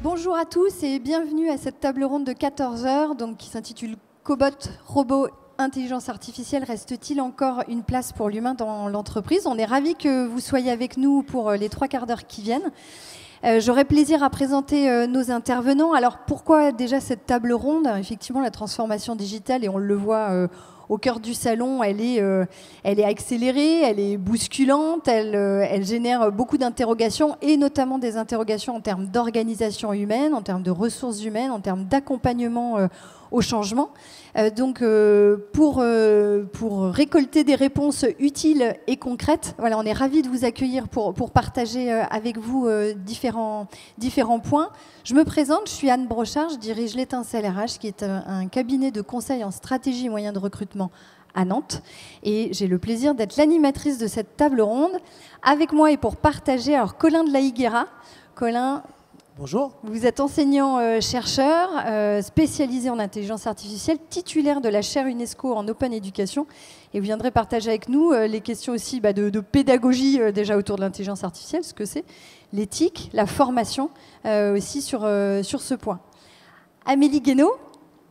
Bonjour à tous et bienvenue à cette table ronde de 14 heures qui s'intitule Cobot, Robot, Intelligence artificielle, reste-t-il encore une place pour l'humain dans l'entreprise? On est ravis que vous soyez avec nous pour les 3 quarts d'heure qui viennent. J'aurai plaisir à présenter nos intervenants. Alors pourquoi déjà cette table ronde? Effectivement, la transformation digitale, et on le voit au cœur du salon, elle est accélérée, elle est bousculante, elle génère beaucoup d'interrogations, et notamment des interrogations en termes d'organisation humaine, en termes de ressources humaines, en termes d'accompagnement au changement. Pour récolter des réponses utiles et concrètes, voilà, on est ravis de vous accueillir pour partager avec vous différents points. Je me présente, je suis Anne Brochard, je dirige l'Étincelle RH, qui est un cabinet de conseil en stratégie et moyens de recrutement à Nantes. Et j'ai le plaisir d'être l'animatrice de cette table ronde. Avec moi et pour partager, alors Colin de la Higuera. Colin, bonjour. Vous êtes enseignant-chercheur, spécialisé en intelligence artificielle, titulaire de la chaire UNESCO en Open Education. Et vous viendrez partager avec nous les questions aussi de pédagogie déjà autour de l'intelligence artificielle, ce que c'est, l'éthique, la formation aussi sur ce point. Amélie Guénaud.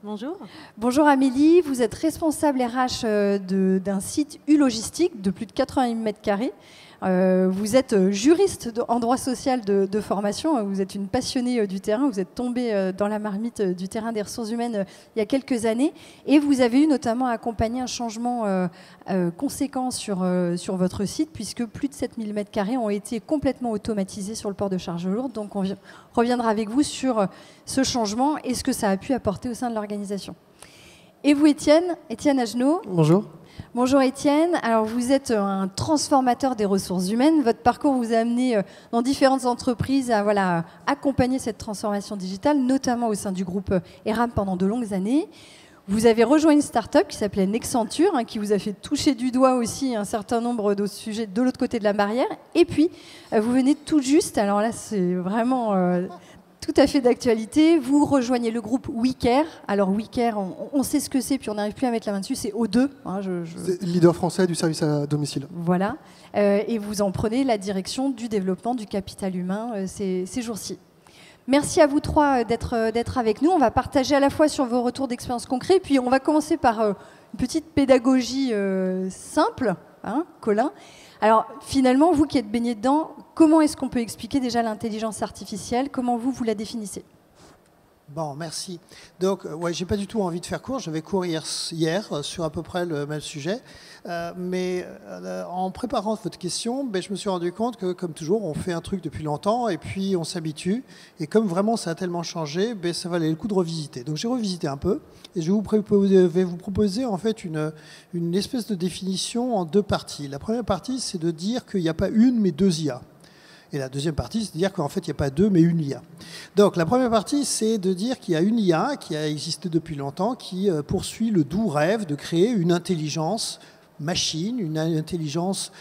Bonjour. Bonjour Amélie, vous êtes responsable RH d'un site U-Logistique de plus de 80 mètres carrés. Vous êtes juriste en droit social de formation, vous êtes une passionnée du terrain, vous êtes tombée dans la marmite du terrain des ressources humaines il y a quelques années, et vous avez eu notamment accompagné un changement conséquent sur votre site, puisque plus de 7000 m² ont été complètement automatisés sur le port de charges lourdes. Donc on reviendra avec vous sur ce changement et ce que ça a pu apporter au sein de l'organisation. Et vous, Étienne Agenot. Bonjour. Bonjour Étienne, alors vous êtes un transformateur des ressources humaines. Votre parcours vous a amené dans différentes entreprises à accompagner cette transformation digitale, notamment au sein du groupe ERAM pendant de longues années. Vous avez rejoint une start-up qui s'appelait Nexenture, qui vous a fait toucher du doigt aussi un certain nombre de sujets de l'autre côté de la barrière. Et puis, vous venez tout juste, alors là c'est vraiment tout à fait d'actualité, vous rejoignez le groupe WeCare. Alors WeCare, on sait ce que c'est, puis on n'arrive plus à mettre la main dessus, c'est O2. C'est leader français du service à domicile. Voilà, et vous en prenez la direction du développement du capital humain ces jours-ci. Merci à vous trois d'être avec nous. On va partager à la fois sur vos retours d'expérience concrets, puis on va commencer par une petite pédagogie simple, Colin. Alors finalement, vous qui êtes baigné dedans, comment est-ce qu'on peut expliquer déjà l'intelligence artificielle? Comment vous la définissez? Bon, merci. Donc, j'ai pas du tout envie de faire court. J'avais cours hier sur à peu près le même sujet. Mais en préparant votre question, je me suis rendu compte que, comme toujours, on fait un truc depuis longtemps et puis on s'habitue. Et comme vraiment ça a tellement changé, ça valait le coup de revisiter. Donc, j'ai revisité un peu et je vais vous proposer en fait une espèce de définition en 2 parties. La première partie, c'est de dire qu'il n'y a pas une, mais 2 IA. Et la deuxième partie, c'est de dire qu'en fait, il n'y a pas 2, mais une IA. Donc, la première partie, c'est de dire qu'il y a une IA qui a existé depuis longtemps, qui poursuit le doux rêve de créer une intelligence machine, une intelligence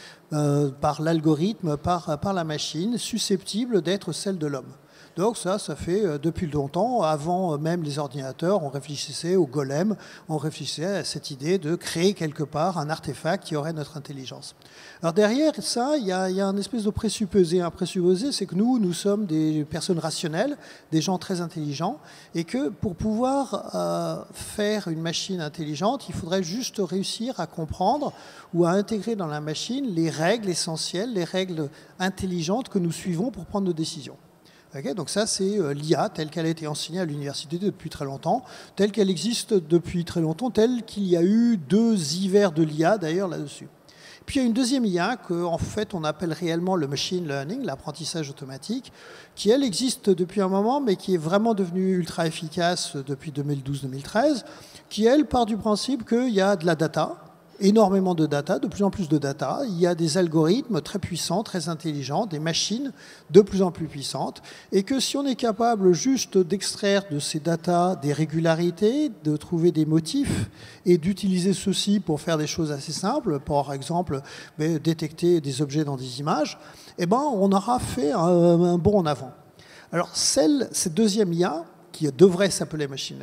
par l'algorithme, par la machine, susceptible d'être celle de l'homme. Donc ça fait depuis longtemps, avant même les ordinateurs, on réfléchissait au golem, on réfléchissait à cette idée de créer quelque part un artefact qui aurait notre intelligence. Alors derrière ça, il y a un espèce de présupposé. Un présupposé, c'est que nous sommes des personnes rationnelles, des gens très intelligents, et que pour pouvoir faire une machine intelligente, il faudrait juste réussir à comprendre ou à intégrer dans la machine les règles essentielles, les règles intelligentes que nous suivons pour prendre nos décisions. Okay, donc ça, c'est l'IA telle qu'elle a été enseignée à l'université depuis très longtemps, telle qu'elle existe depuis très longtemps, telle qu'il y a eu 2 hivers de l'IA d'ailleurs là-dessus. Puis il y a une deuxième IA qu'en fait on appelle réellement le machine learning, l'apprentissage automatique, qui elle existe depuis un moment, mais qui est vraiment devenue ultra efficace depuis 2012-2013, qui elle part du principe qu'il y a de la data, énormément de data, de plus en plus de data. Il y a des algorithmes très puissants, très intelligents, des machines de plus en plus puissantes, et que si on est capable juste d'extraire de ces data des régularités, de trouver des motifs et d'utiliser ceci pour faire des choses assez simples, par exemple détecter des objets dans des images, on aura fait un bond en avant. Alors cette deuxième IA, qui devrait s'appeler machine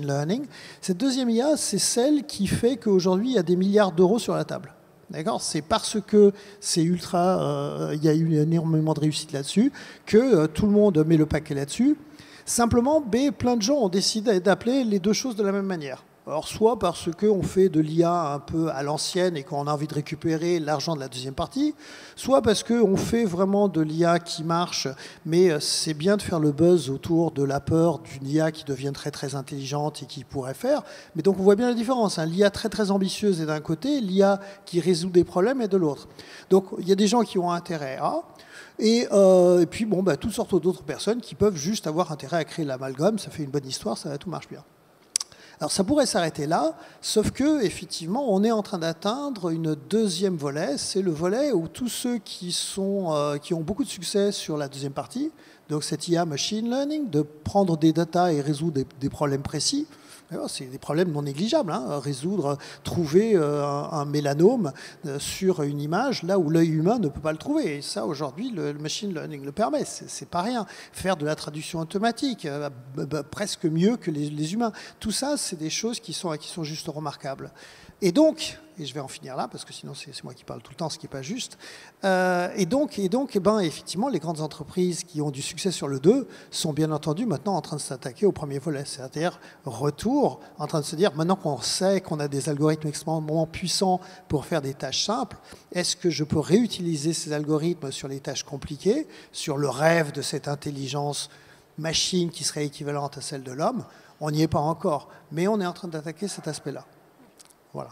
learning. Cette deuxième IA, c'est celle qui fait qu'aujourd'hui, il y a des milliards d'euros sur la table. D'accord, c'est parce que c'est ultra, il y a eu énormément de réussite là-dessus que tout le monde met le paquet là-dessus. Simplement, plein de gens ont décidé d'appeler les deux choses de la même manière. Alors, soit parce qu'on fait de l'IA un peu à l'ancienne et qu'on a envie de récupérer l'argent de la deuxième partie, soit parce qu'on fait vraiment de l'IA qui marche, mais c'est bien de faire le buzz autour de la peur d'une IA qui devient très très intelligente et qui pourrait faire. Mais donc on voit bien la différence, hein. L'IA très très ambitieuse est d'un côté, l'IA qui résout des problèmes est de l'autre. Donc il y a des gens qui ont intérêt à... Et puis bon, toutes sortes d'autres personnes qui peuvent juste avoir intérêt à créer l'amalgame, ça fait une bonne histoire, tout marche bien. Alors ça pourrait s'arrêter là, sauf que effectivement, on est en train d'atteindre une deuxième volet. C'est le volet où tous ceux qui ont beaucoup de succès sur la deuxième partie, donc cette IA machine learning, de prendre des datas et résoudre des problèmes précis. C'est des problèmes non négligeables, hein. Trouver un mélanome sur une image là où l'œil humain ne peut pas le trouver. Et ça, aujourd'hui, le machine learning le permet. C'est pas rien. Faire de la traduction automatique, presque mieux que les humains. Tout ça, c'est des choses qui sont juste remarquables. Et donc, et je vais en finir là, parce que sinon c'est moi qui parle tout le temps, ce qui n'est pas juste. Et donc effectivement, les grandes entreprises qui ont du succès sur le 2 sont bien entendu maintenant en train de s'attaquer au premier volet, c'est-à-dire retour, en train de se dire, maintenant qu'on sait qu'on a des algorithmes extrêmement puissants pour faire des tâches simples, est-ce que je peux réutiliser ces algorithmes sur les tâches compliquées, sur le rêve de cette intelligence machine qui serait équivalente à celle de l'homme? On n'y est pas encore, mais on est en train d'attaquer cet aspect-là. Voilà.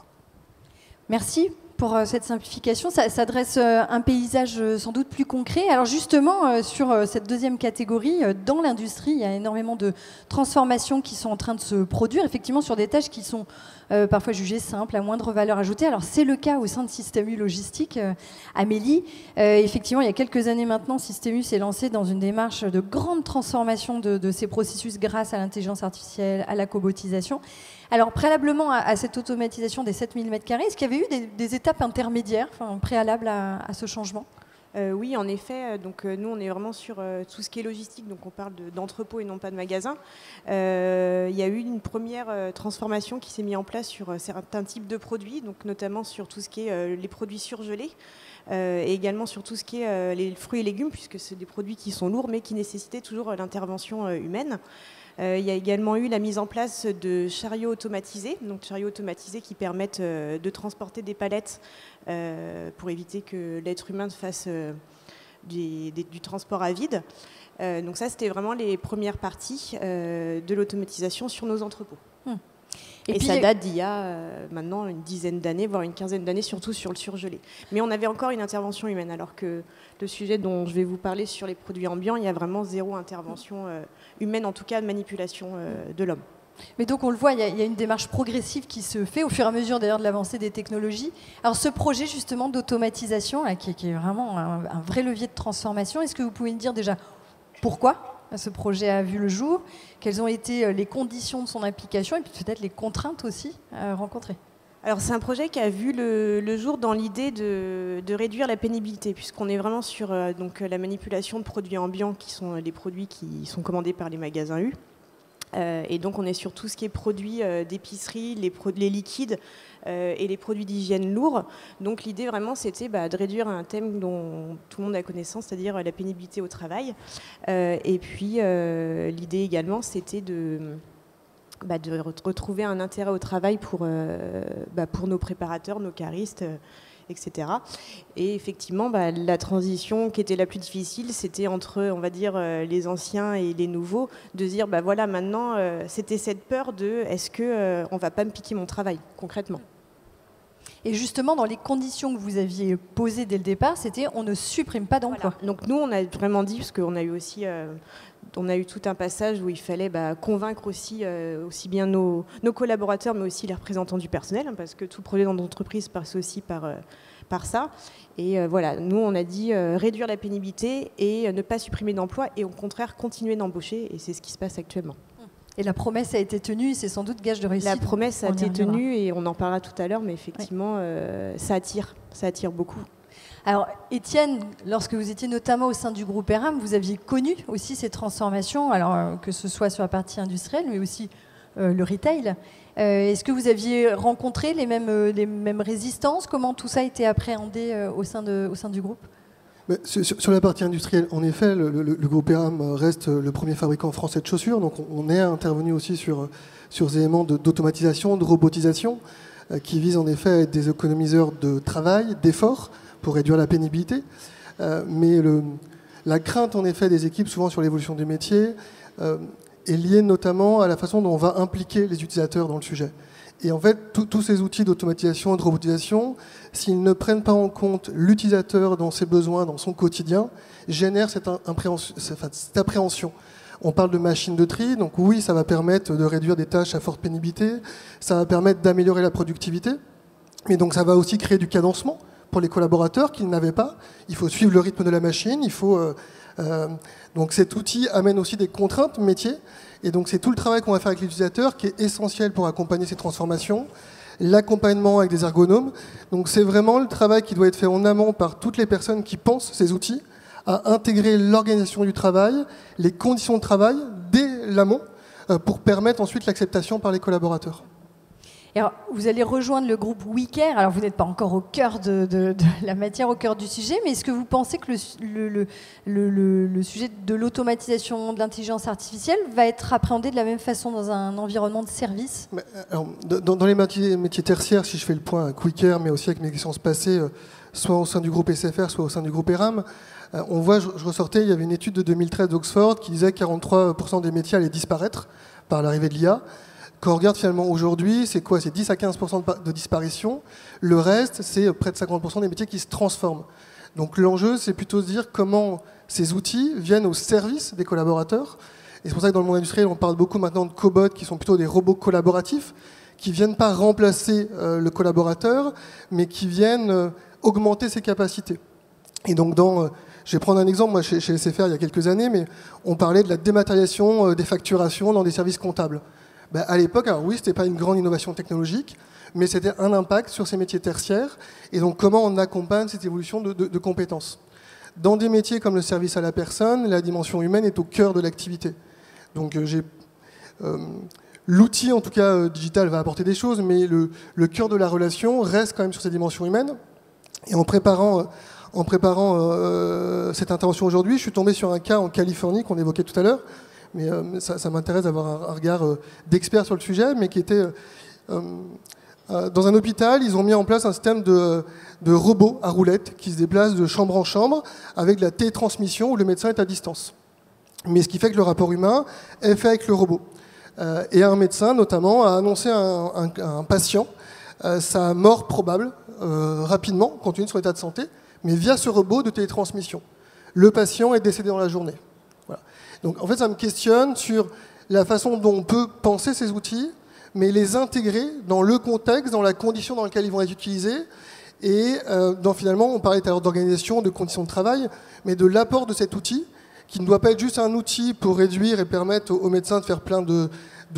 Merci pour cette simplification. Ça dresse un paysage sans doute plus concret. Alors justement, sur cette deuxième catégorie, dans l'industrie, il y a énormément de transformations qui sont en train de se produire, effectivement sur des tâches qui sont parfois jugées simples, à moindre valeur ajoutée. Alors c'est le cas au sein de Système U Logistique. Amélie, effectivement, il y a quelques années maintenant, Système U s'est lancé dans une démarche de grande transformation de ses processus grâce à l'intelligence artificielle, à la cobotisation. Alors, préalablement à cette automatisation des 7000 m², est-ce qu'il y avait eu des étapes intermédiaires, préalables à ce changement ? Oui, en effet. Donc, nous, on est vraiment sur tout ce qui est logistique. Donc, on parle d'entrepôt et non pas de magasin. Il y a eu une première transformation qui s'est mise en place sur certains types de produits, donc notamment sur tout ce qui est les produits surgelés. Et également sur tout ce qui est les fruits et légumes, puisque c'est des produits qui sont lourds, mais qui nécessitaient toujours l'intervention humaine. Il y a également eu la mise en place de chariots automatisés, donc chariots automatisés qui permettent de transporter des palettes pour éviter que l'être humain fasse du transport à vide. Donc ça, c'était vraiment les premières parties de l'automatisation sur nos entrepôts. Et puis, ça date d'il y a maintenant une dizaine d'années, voire une quinzaine d'années, surtout sur le surgelé. Mais on avait encore une intervention humaine, alors que le sujet dont je vais vous parler sur les produits ambiants, il y a vraiment zéro intervention humaine, en tout cas de manipulation de l'homme. Mais donc on le voit, il y a une démarche progressive qui se fait au fur et à mesure d'ailleurs de l'avancée des technologies. Alors ce projet justement d'automatisation, qui est vraiment un vrai levier de transformation, est-ce que vous pouvez me dire déjà pourquoi ce projet a vu le jour, quelles ont été les conditions de son application et puis peut-être les contraintes aussi rencontrées? Alors c'est un projet qui a vu le jour dans l'idée de réduire la pénibilité, puisqu'on est vraiment sur donc, la manipulation de produits ambiants qui sont les produits qui sont commandés par les magasins U. Et donc on est sur tout ce qui est produits d'épicerie, les liquides et les produits d'hygiène lourds. Donc l'idée vraiment c'était de réduire un thème dont tout le monde a connaissance, c'est-à-dire la pénibilité au travail. Et puis l'idée également c'était de retrouver un intérêt au travail pour nos préparateurs, nos caristes, etc. Et effectivement, la transition qui était la plus difficile, c'était entre, on va dire, les anciens et les nouveaux, de dire, voilà, maintenant, c'était cette peur de, est-ce qu'on ne va pas me piquer mon travail, concrètement ? Et justement, dans les conditions que vous aviez posées dès le départ, c'était, on ne supprime pas d'emplois. Voilà. Donc nous, on a vraiment dit, parce qu'on a eu aussi... on a eu tout un passage où il fallait convaincre aussi bien nos collaborateurs, mais aussi les représentants du personnel, hein, parce que tout projet dans l'entreprise passe aussi par ça. Et voilà, nous, on a dit réduire la pénibilité et ne pas supprimer d'emplois, et au contraire, continuer d'embaucher, et c'est ce qui se passe actuellement. Et la promesse a été tenue, c'est sans doute gage de réussite. La promesse a été tenue, et on en parlera tout à l'heure, mais effectivement, ça attire beaucoup. Alors, Étienne, lorsque vous étiez notamment au sein du groupe ERAM, vous aviez connu aussi ces transformations, alors que ce soit sur la partie industrielle, mais aussi le retail. Est-ce que vous aviez rencontré les mêmes résistances? Comment tout ça a été appréhendé au sein du groupe? Sur la partie industrielle, en effet, le groupe ERAM reste le premier fabricant français de chaussures. Donc on est intervenu aussi sur ces éléments d'automatisation, de robotisation, qui visent en effet à être des économiseurs de travail, d'efforts, pour réduire la pénibilité. Mais la crainte en effet des équipes, souvent sur l'évolution du métier, est liée notamment à la façon dont on va impliquer les utilisateurs dans le sujet. Et en fait, tous ces outils d'automatisation et de robotisation, s'ils ne prennent pas en compte l'utilisateur dans ses besoins, dans son quotidien, génèrent cette appréhension. On parle de machines de tri, donc oui, ça va permettre de réduire des tâches à forte pénibilité, ça va permettre d'améliorer la productivité, mais donc ça va aussi créer du cadencement pour les collaborateurs qu'ils n'avaient pas. Il faut suivre le rythme de la machine, donc cet outil amène aussi des contraintes métiers. Et donc c'est tout le travail qu'on va faire avec l'utilisateur qui est essentiel pour accompagner ces transformations, l'accompagnement avec des ergonomes. Donc c'est vraiment le travail qui doit être fait en amont par toutes les personnes qui pensent ces outils, à intégrer l'organisation du travail, les conditions de travail dès l'amont, pour permettre ensuite l'acceptation par les collaborateurs. Et alors, vous allez rejoindre le groupe WeCare. Alors, vous n'êtes pas encore au cœur de la matière, au cœur du sujet, mais est-ce que vous pensez que le sujet de l'automatisation, de l'intelligence artificielle va être appréhendé de la même façon dans un environnement de service? Alors, dans les métiers tertiaires, si je fais le point avec WeCare, mais aussi avec mes expériences passées, soit au sein du groupe SFR, soit au sein du groupe ERAM, on voit, je ressortais, il y avait une étude de 2013 d'Oxford qui disait que 43% des métiers allaient disparaître par l'arrivée de l'IA. Quand on regarde finalement aujourd'hui, c'est quoi? C'est 10 à 15% de disparition. Le reste, c'est près de 50% des métiers qui se transforment. Donc l'enjeu, c'est plutôt de dire comment ces outils viennent au service des collaborateurs. Et c'est pour ça que dans le monde industriel, on parle beaucoup maintenant de cobots, qui sont plutôt des robots collaboratifs, qui ne viennent pas remplacer le collaborateur, mais qui viennent augmenter ses capacités. Et donc je vais prendre un exemple, moi chez SFR il y a quelques années, mais on parlait de la dématérialisation des facturations dans des services comptables. À l'époque, alors oui, ce n'était pas une grande innovation technologique, mais c'était un impact sur ces métiers tertiaires. Et donc, comment on accompagne cette évolution de compétences? Dans des métiers comme le service à la personne, la dimension humaine est au cœur de l'activité. Donc, l'outil, en tout cas digital, va apporter des choses, mais le cœur de la relation reste quand même sur cette dimension humaine. Et en préparant cette intervention aujourd'hui, je suis tombé sur un cas en Californie qu'on évoquait tout à l'heure. Mais ça m'intéresse d'avoir un regard d'expert sur le sujet, mais qui était dans un hôpital, ils ont mis en place un système de robots à roulettes qui se déplacent de chambre en chambre avec de la télétransmission où le médecin est à distance. Mais ce qui fait que le rapport humain est fait avec le robot. Et un médecin, notamment, a annoncé à un patient sa mort probable rapidement, compte tenu de son état de santé, mais via ce robot de télétransmission. Le patient est décédé dans la journée. Voilà. Donc en fait, ça me questionne sur la façon dont on peut penser ces outils, mais les intégrer dans le contexte, dans la condition dans laquelle ils vont être utilisés. Et finalement, on parlait tout à l'heure d'organisation, de conditions de travail, mais de l'apport de cet outil, qui ne doit pas être juste un outil pour réduire et permettre aux médecins de faire plein de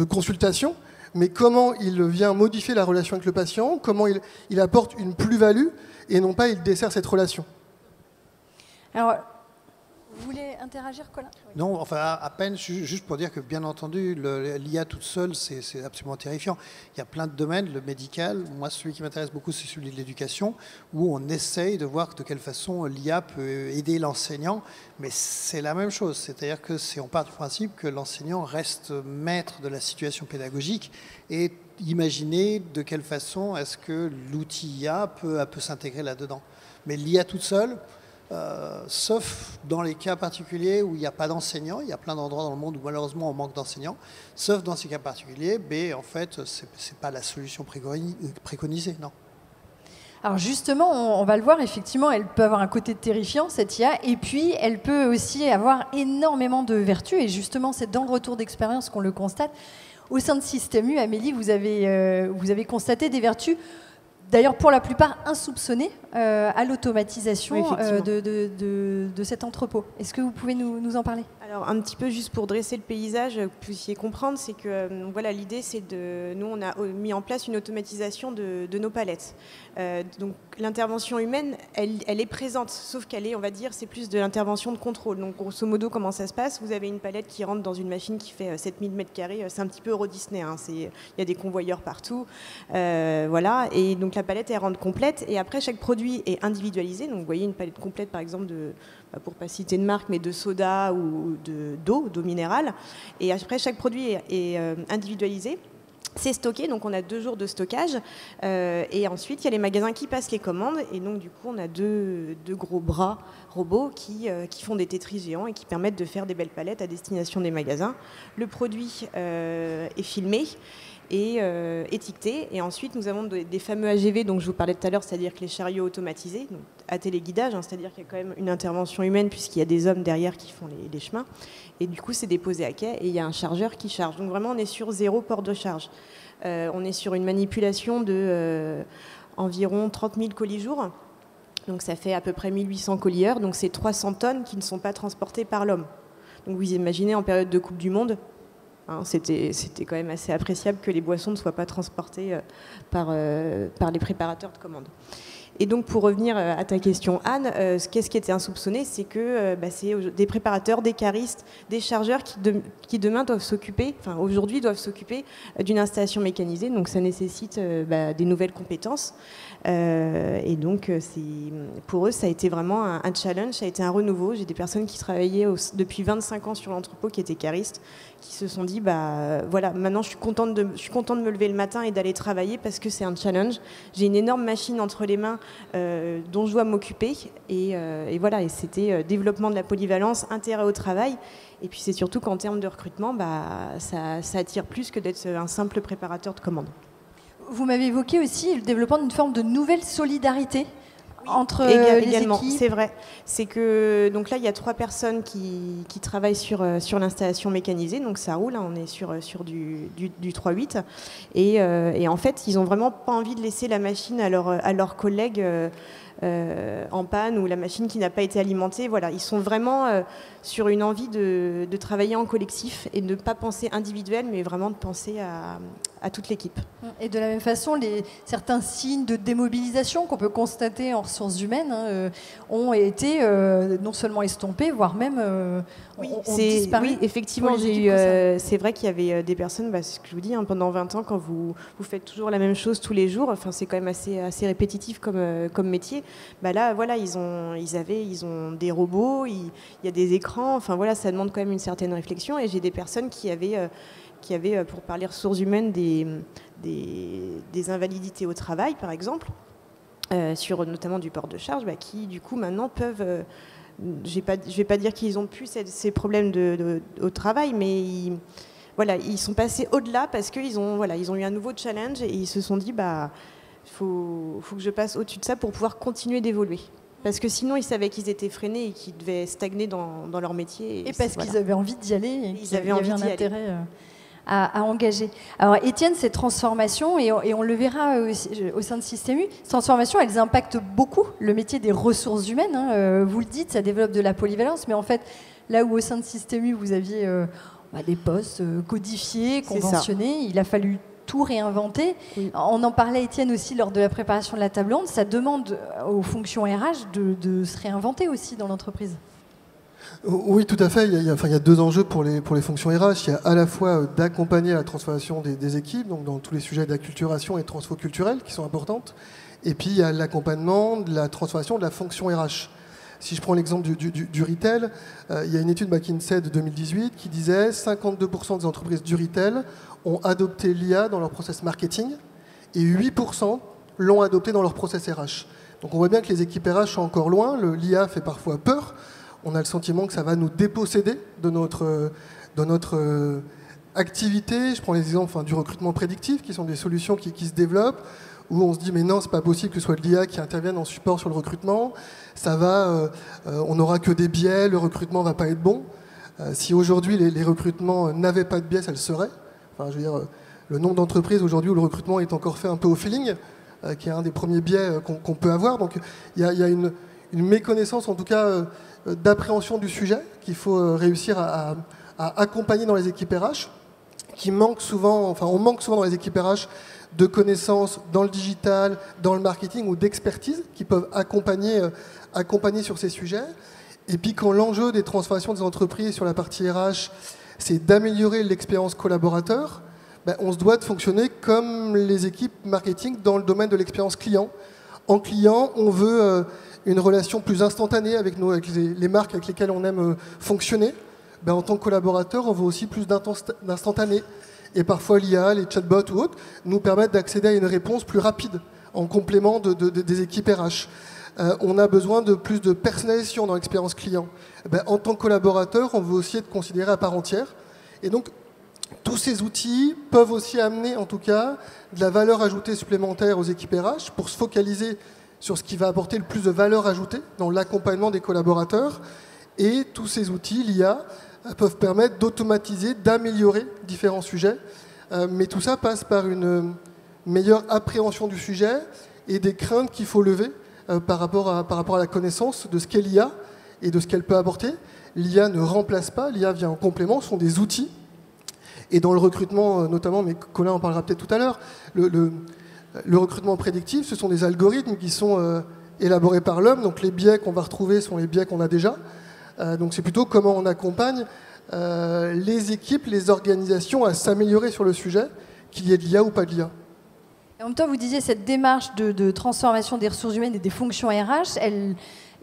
consultations, mais comment il vient modifier la relation avec le patient, comment il apporte une plus-value, et non pas il dessert cette relation. Alors, vous voulez interagir, Colin? Non, enfin à peine, juste pour dire que bien entendu, l'IA toute seule, c'est absolument terrifiant. Il y a plein de domaines, le médical, moi celui qui m'intéresse beaucoup, c'est celui de l'éducation, où on essaye de voir de quelle façon l'IA peut aider l'enseignant, mais c'est la même chose, c'est-à-dire que on part du principe que l'enseignant reste maître de la situation pédagogique et imaginer de quelle façon est-ce que l'outil IA peut s'intégrer là-dedans. Mais l'IA toute seule, sauf dans les cas particuliers où il n'y a pas d'enseignants, il y a plein d'endroits dans le monde où malheureusement on manque d'enseignants, sauf dans ces cas particuliers, en fait, c'est pas la solution préconisée, non. Alors justement, on va le voir, effectivement, elle peut avoir un côté terrifiant, cette IA, et puis elle peut aussi avoir énormément de vertus, et justement, c'est dans le retour d'expérience qu'on le constate. Au sein de Système U, Amélie, vous avez constaté des vertus, d'ailleurs pour la plupart insoupçonnées, à l'automatisation de cet entrepôt. Est-ce que vous pouvez nous en parler? Alors un petit peu juste pour dresser le paysage, que vous puissiez comprendre, c'est que voilà, l'idée c'est nous on a mis en place une automatisation de nos palettes. Donc l'intervention humaine, elle est présente, sauf qu'elle est, on va dire, c'est plus de l'intervention de contrôle. Donc grosso modo, comment ça se passe? Vous avez une palette qui rentre dans une machine qui fait 7000 m², c'est un petit peu Euro Disney, hein, il y a des convoyeurs partout, voilà, et donc la palette elle rentre complète, et après chaque produit est individualisé. Donc vous voyez une palette complète par exemple pour pas citer de marque, mais de soda ou d'eau minérale. Et après, chaque produit est individualisé. C'est stocké, donc on a 2 jours de stockage. Et ensuite, il y a les magasins qui passent les commandes. Et donc, du coup, on a deux gros bras robots qui font des Tetris géants et qui permettent de faire des belles palettes à destination des magasins. Le produit est filmé et étiqueté. Et ensuite, nous avons des fameux AGV dont je vous parlais tout à l'heure, c'est-à-dire que les chariots automatisés, donc à téléguidage, hein, c'est-à-dire qu'il y a quand même une intervention humaine puisqu'il y a des hommes derrière qui font les chemins. Et du coup, c'est déposé à quai et il y a un chargeur qui charge. Donc vraiment, on est sur 0 port de charge. On est sur une manipulation de environ 30 000 colis jour. Donc ça fait à peu près 1800 colis heure. Donc c'est 300 tonnes qui ne sont pas transportées par l'homme. Donc vous imaginez, en période de Coupe du Monde, hein, c'était quand même assez appréciable que les boissons ne soient pas transportées par les préparateurs de commandes. Et donc pour revenir à ta question, Anne, qu'est-ce qui était insoupçonné? C'est que c'est des préparateurs, des caristes, des chargeurs qui demain doivent s'occuper, enfin aujourd'hui doivent s'occuper d'une installation mécanisée. Donc ça nécessite des nouvelles compétences. Et donc pour eux, ça a été vraiment un challenge, ça a été un renouveau. J'ai des personnes qui travaillaient depuis 25 ans sur l'entrepôt, qui étaient caristes, qui se sont dit voilà, maintenant je suis contente de me lever le matin et d'aller travailler parce que c'est un challenge. J'ai une énorme machine entre les mains dont je dois m'occuper et voilà, et c'était développement de la polyvalence, intérêt au travail. Et puis c'est surtout qu'en termes de recrutement, ça attire plus que d'être un simple préparateur de commandes. Vous m'avez évoqué aussi le développement d'une forme de nouvelle solidarité entre également, les équipes. c'est vrai. C'est que donc là, il y a 3 personnes qui travaillent sur l'installation mécanisée. Donc ça roule, hein, on est sur du 3.8. Et en fait, ils n'ont vraiment pas envie de laisser la machine à leurs collègues en panne ou la machine qui n'a pas été alimentée. Voilà, ils sont vraiment sur une envie de travailler en collectif et de ne pas penser individuel, mais vraiment de penser à toute l'équipe. Et de la même façon, certains signes de démobilisation qu'on peut constater en ressources humaines ont été non seulement estompés, voire même ont disparu. Oui, effectivement, c'est vrai qu'il y avait des personnes, c'est ce que je vous dis, hein, pendant 20 ans, quand vous faites toujours la même chose tous les jours, c'est quand même assez répétitif comme métier. Là, voilà, ils ont des robots, il y a des écrans, voilà, ça demande quand même une certaine réflexion. Et j'ai des personnes qui avaient, pour parler ressources humaines, des invalidités au travail, par exemple, sur notamment du port de charge, qui du coup maintenant peuvent, je vais pas dire qu'ils ont plus ces problèmes au travail, mais ils sont passés au-delà parce qu'ils ont eu un nouveau challenge et ils se sont dit faut que je passe au-dessus de ça pour pouvoir continuer d'évoluer. Parce que sinon, ils savaient qu'ils étaient freinés et qu'ils devaient stagner dans leur métier. Et parce qu'ils avaient envie d'y aller et qu'ils avaient un intérêt à engager. Alors, Étienne, ces transformations, et on le verra au sein de Système U, ces transformations, elles impactent beaucoup le métier des ressources humaines. Hein. Vous le dites, ça développe de la polyvalence, mais en fait, là où au sein de Système U, vous aviez des postes codifiés, conventionnés, il a fallu tout réinventer. Oui. On en parlait, Étienne, aussi lors de la préparation de la table ronde. Ça demande aux fonctions RH de se réinventer aussi dans l'entreprise. Oui, tout à fait. Il y a 2 enjeux pour les fonctions RH. Il y a à la fois d'accompagner la transformation des équipes, donc dans tous les sujets d'acculturation et de transfo culturelle qui sont importantes. Et puis, il y a l'accompagnement de la transformation de la fonction RH. Si je prends l'exemple du retail, il y a une étude McKinsey de 2018 qui disait 52% des entreprises du retail ont adopté l'IA dans leur process marketing et 8% l'ont adopté dans leur process RH. Donc on voit bien que les équipes RH sont encore loin. L'IA fait parfois peur. On a le sentiment que ça va nous déposséder de notre activité. Je prends les exemples du recrutement prédictif, qui sont des solutions qui se développent, où on se dit mais non, c'est pas possible que ce soit de l'IA qui intervienne en support sur le recrutement. On n'aura que des biais, le recrutement va pas être bon. Si aujourd'hui les recrutements n'avaient pas de biais, ça le serait. Je veux dire, le nombre d'entreprises aujourd'hui où le recrutement est encore fait un peu au feeling, qui est un des premiers biais qu'on peut avoir. Donc il y a une méconnaissance, en tout cas, d'appréhension du sujet qu'il faut réussir à accompagner dans les équipes RH, on manque souvent dans les équipes RH de connaissances dans le digital, dans le marketing ou d'expertise qui peuvent accompagner sur ces sujets. Et puis quand l'enjeu des transformations des entreprises sur la partie RH, c'est d'améliorer l'expérience collaborateur, on se doit de fonctionner comme les équipes marketing dans le domaine de l'expérience client. En client, on veut une relation plus instantanée avec les marques avec lesquelles on aime fonctionner. En tant que collaborateur, on veut aussi plus d'instantané. Et parfois l'IA, les chatbots ou autres, nous permettent d'accéder à une réponse plus rapide en complément des équipes RH. On a besoin de plus de personnalisation dans l'expérience client. En tant que collaborateur, on veut aussi être considéré à part entière. Et donc, tous ces outils peuvent aussi amener, en tout cas, de la valeur ajoutée supplémentaire aux équipes RH pour se focaliser sur ce qui va apporter le plus de valeur ajoutée dans l'accompagnement des collaborateurs. Et tous ces outils, l'IA, peuvent permettre d'automatiser, d'améliorer différents sujets. Mais tout ça passe par une meilleure appréhension du sujet et des craintes qu'il faut lever par rapport à la connaissance de ce qu'est l'IA et de ce qu'elle peut apporter. L'IA ne remplace pas, l'IA vient en complément, ce sont des outils. Et dans le recrutement, notamment, mais Colin en parlera peut-être tout à l'heure, le recrutement prédictif, ce sont des algorithmes qui sont élaborés par l'homme. Donc les biais qu'on va retrouver sont les biais qu'on a déjà. Donc c'est plutôt comment on accompagne les équipes, les organisations à s'améliorer sur le sujet, qu'il y ait de l'IA ou pas de l'IA. En même temps, vous disiez cette démarche de transformation des ressources humaines et des fonctions RH,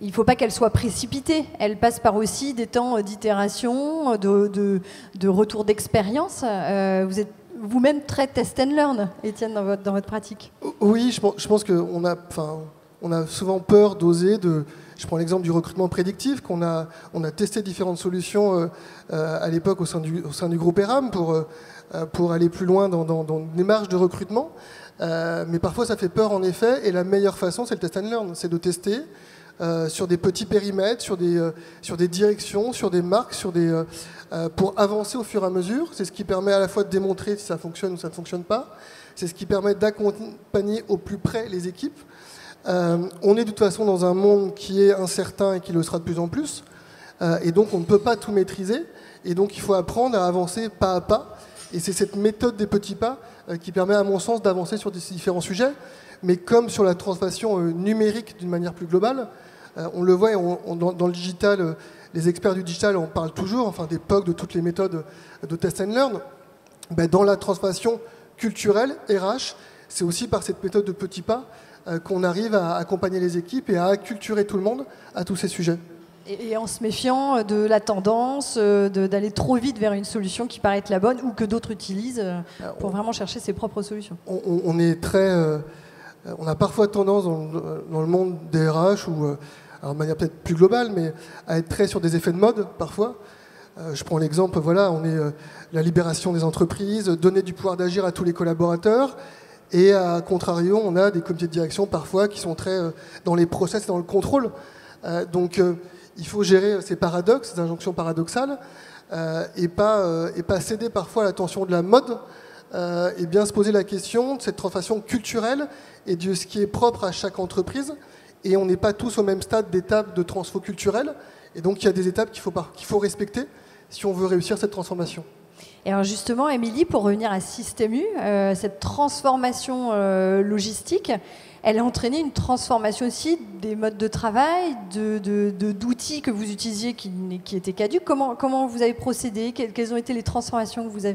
il ne faut pas qu'elle soit précipitée. Elle passe par aussi des temps d'itération, de retour d'expérience. Vous êtes vous-même très test and learn, Étienne, dans votre pratique. Oui, je pense qu'on a souvent peur d'oser. Je prends l'exemple du recrutement prédictif, on a testé différentes solutions à l'époque au sein du groupe ERAM pour aller plus loin dans des marges de recrutement. Mais parfois, ça fait peur, en effet. Et la meilleure façon, c'est le test and learn. C'est de tester sur des petits périmètres, sur des directions, sur des marques, pour avancer au fur et à mesure. C'est ce qui permet à la fois de démontrer si ça fonctionne ou ça ne fonctionne pas. C'est ce qui permet d'accompagner au plus près les équipes. On est de toute façon dans un monde qui est incertain et qui le sera de plus en plus. Et donc, on ne peut pas tout maîtriser. Et donc, il faut apprendre à avancer pas à pas. Et c'est cette méthode des petits pas qui permet, à mon sens, d'avancer sur ces différents sujets. Mais comme sur la transformation numérique d'une manière plus globale, on le voit dans le digital, les experts du digital en parlent toujours, enfin des POC, de toutes les méthodes de test and learn. Dans la transformation culturelle, RH, c'est aussi par cette méthode de petits pas qu'on arrive à accompagner les équipes et à acculturer tout le monde à tous ces sujets. Et en se méfiant de la tendance d'aller trop vite vers une solution qui paraît être la bonne ou que d'autres utilisent pour vraiment chercher ses propres solutions. On est on a parfois tendance dans le monde des RH, alors de manière peut-être plus globale, mais à être très sur des effets de mode parfois. Je prends l'exemple, on est la libération des entreprises, donner du pouvoir d'agir à tous les collaborateurs. Et à contrario, on a des comités de direction parfois qui sont très dans les process et dans le contrôle. Donc il faut gérer ces paradoxes, ces injonctions paradoxales, et pas céder parfois à la tension de la mode, et bien se poser la question de cette transformation culturelle et de ce qui est propre à chaque entreprise. Et on n'est pas tous au même stade d'étape de transfo culturelle. Et donc il y a des étapes qu'il faut respecter si on veut réussir cette transformation. Et alors justement, Émilie, pour revenir à Système U, cette transformation logistique, elle a entraîné une transformation aussi des modes de travail, d'outils que vous utilisiez qui étaient caducs. Comment vous avez procédé? Quelles ont été les transformations que vous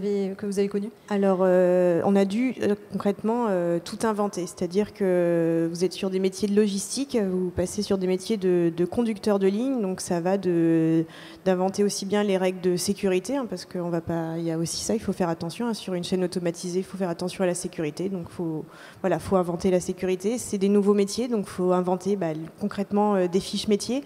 avez connues? Alors, on a dû concrètement tout inventer. C'est-à-dire que vous êtes sur des métiers de logistique, vous passez sur des métiers de conducteur de ligne. Donc, ça va d'inventer aussi bien les règles de sécurité, parce qu'il y a aussi ça, il faut faire attention. Sur une chaîne automatisée, il faut faire attention à la sécurité. Donc, faut inventer la sécurité. C'est des nouveaux métiers, donc il faut inventer concrètement des fiches métiers.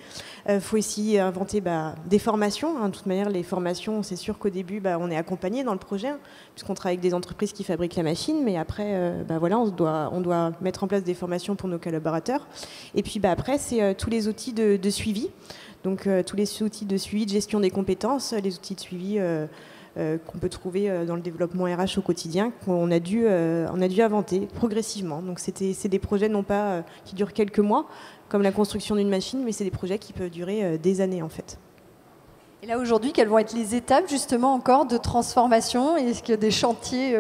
Il faut aussi inventer des formations. De toute manière, les formations, c'est sûr qu'au début, on est accompagné dans le projet, puisqu'on travaille avec des entreprises qui fabriquent la machine, mais après, on doit mettre en place des formations pour nos collaborateurs. Et puis après, c'est tous les outils de suivi. Donc tous les outils de suivi, de gestion des compétences, les outils de suivi qu'on peut trouver dans le développement RH au quotidien, qu'on a dû inventer progressivement. Donc c'est des projets non pas qui durent quelques mois, comme la construction d'une machine, mais c'est des projets qui peuvent durer des années en fait. Et là aujourd'hui, quelles vont être les étapes justement encore de transformation? Est-ce que des chantiers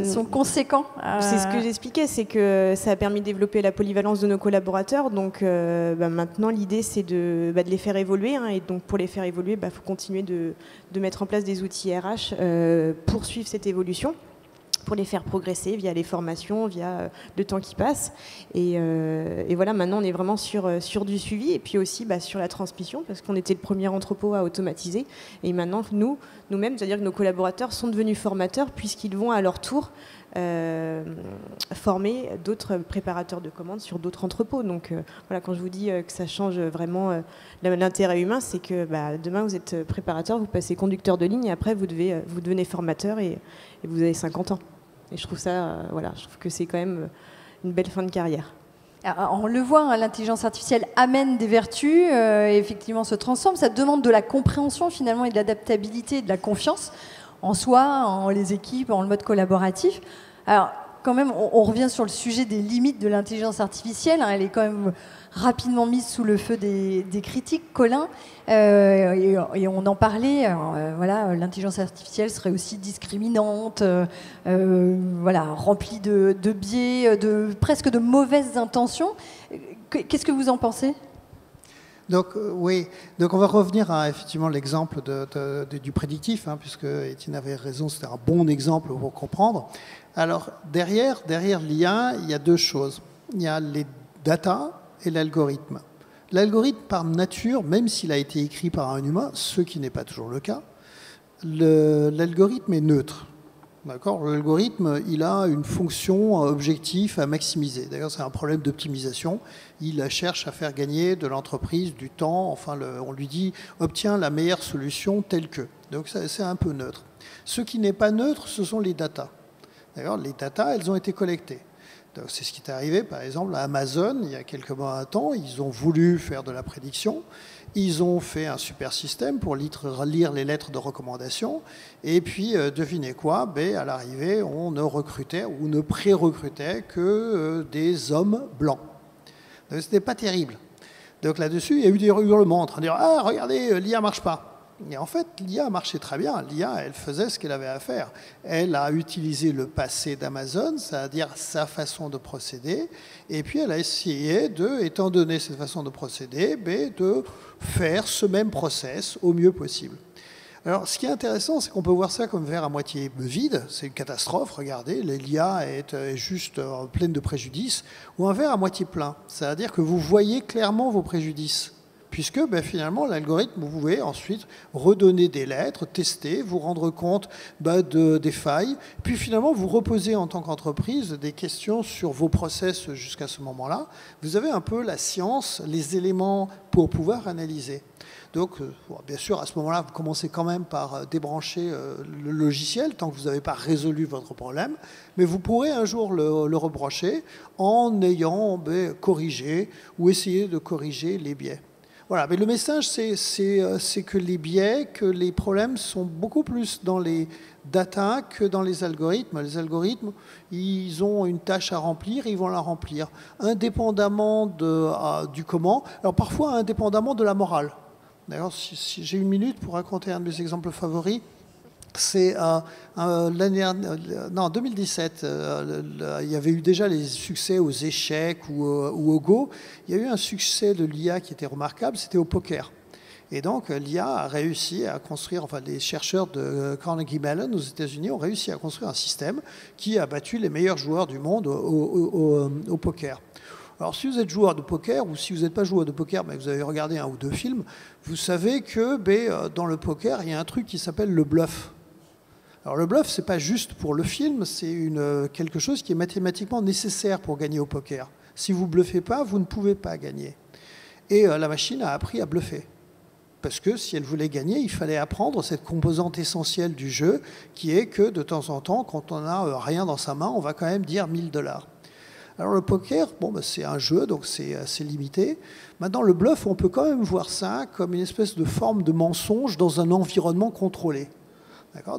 sont conséquents? C'est ce que j'expliquais, c'est que ça a permis de développer la polyvalence de nos collaborateurs. Donc maintenant, l'idée c'est de les faire évoluer. Et donc pour les faire évoluer, faut continuer de mettre en place des outils RH pour suivre cette évolution, pour les faire progresser via les formations, via le temps qui passe. Et voilà, maintenant on est vraiment sur du suivi et puis aussi sur la transmission, parce qu'on était le premier entrepôt à automatiser. Et maintenant, nous-mêmes, c'est-à-dire que nos collaborateurs sont devenus formateurs puisqu'ils vont à leur tour former d'autres préparateurs de commandes sur d'autres entrepôts. Donc voilà, quand je vous dis que ça change vraiment l'intérêt humain, c'est que demain vous êtes préparateur, vous passez conducteur de ligne et après vous devenez formateur et vous avez 50 ans. Et je trouve ça, je trouve que c'est quand même une belle fin de carrière. Alors, on le voit, l'intelligence artificielle amène des vertus, et effectivement se transforme. Ça demande de la compréhension finalement et de l'adaptabilité et de la confiance en soi, en les équipes, en le mode collaboratif. Alors quand même, on revient sur le sujet des limites de l'intelligence artificielle. Elle est quand même rapidement mise sous le feu des critiques, Colin. Et on en parlait. L'intelligence artificielle serait aussi discriminante, remplie de biais, presque de mauvaises intentions. Qu'est-ce que vous en pensez ? Donc oui, donc on va revenir à effectivement l'exemple du prédictif, puisque Étienne avait raison, c'était un bon exemple pour comprendre. Alors derrière l'IA, il y a deux choses. Il y a les data et l'algorithme. L'algorithme, par nature, même s'il a été écrit par un humain, ce qui n'est pas toujours le cas, l'algorithme est neutre. D'accord ? L'algorithme, il a une fonction, un objectif à maximiser. D'ailleurs, c'est un problème d'optimisation. Il cherche à faire gagner de l'entreprise du temps. Enfin, on lui dit, obtiens la meilleure solution telle que. Donc, c'est un peu neutre. Ce qui n'est pas neutre, ce sont les datas. D'ailleurs, les datas, elles ont été collectées. C'est ce qui est arrivé, par exemple, à Amazon, il y a quelques mois, un temps. Ils ont voulu faire de la prédiction. Ils ont fait un super système pour lire les lettres de recommandation. Et puis, devinez quoi, à l'arrivée, on ne recrutait ou ne pré-recrutait que des hommes blancs. Donc, ce n'était pas terrible. Donc là-dessus, il y a eu des hurlements en train de dire « Ah, regardez, l'IA ne marche pas ». Et en fait, l'IA marchait très bien. L'IA, elle faisait ce qu'elle avait à faire. Elle a utilisé le passé d'Amazon, c'est-à-dire sa façon de procéder. Et puis, elle a essayé étant donné cette façon de procéder, de faire ce même process au mieux possible. Alors, ce qui est intéressant, c'est qu'on peut voir ça comme verre à moitié vide. C'est une catastrophe, regardez, l'IA est juste pleine de préjudices. Ou un verre à moitié plein, c'est-à-dire que vous voyez clairement vos préjudices. Puisque finalement, l'algorithme, vous pouvez ensuite redonner des lettres, tester, vous rendre compte des failles, puis finalement vous reposer en tant qu'entreprise des questions sur vos process jusqu'à ce moment-là. Vous avez un peu la science, les éléments pour pouvoir analyser. Donc, bien sûr, à ce moment-là, vous commencez quand même par débrancher le logiciel tant que vous n'avez pas résolu votre problème, mais vous pourrez un jour le rebrancher en ayant corrigé ou essayé de corriger les biais. Voilà, mais le message, c'est que les biais, que les problèmes sont beaucoup plus dans les data que dans les algorithmes. Les algorithmes, ils ont une tâche à remplir, ils vont la remplir, indépendamment du comment, alors parfois indépendamment de la morale. D'ailleurs, si j'ai une minute pour raconter un de mes exemples favoris, c'est en 2017, il y avait eu déjà les succès aux échecs ou au Go. Il y a eu un succès de l'IA qui était remarquable, c'était au poker. Et donc l'IA a réussi à construire, les chercheurs de Carnegie Mellon aux États-Unis ont réussi à construire un système qui a battu les meilleurs joueurs du monde au poker. Alors, si vous êtes joueur de poker, ou si vous n'êtes pas joueur de poker, mais que vous avez regardé un ou deux films, vous savez que dans le poker, il y a un truc qui s'appelle le bluff. Alors, le bluff, ce n'est pas juste pour le film, c'est quelque chose qui est mathématiquement nécessaire pour gagner au poker. Si vous ne bluffez pas, vous ne pouvez pas gagner. Et la machine a appris à bluffer. Parce que si elle voulait gagner, il fallait apprendre cette composante essentielle du jeu, qui est que de temps en temps, quand on n'a rien dans sa main, on va quand même dire 1 000 $. Alors le poker, c'est un jeu, donc c'est assez limité. Maintenant, le bluff, on peut quand même voir ça comme une espèce de forme de mensonge dans un environnement contrôlé.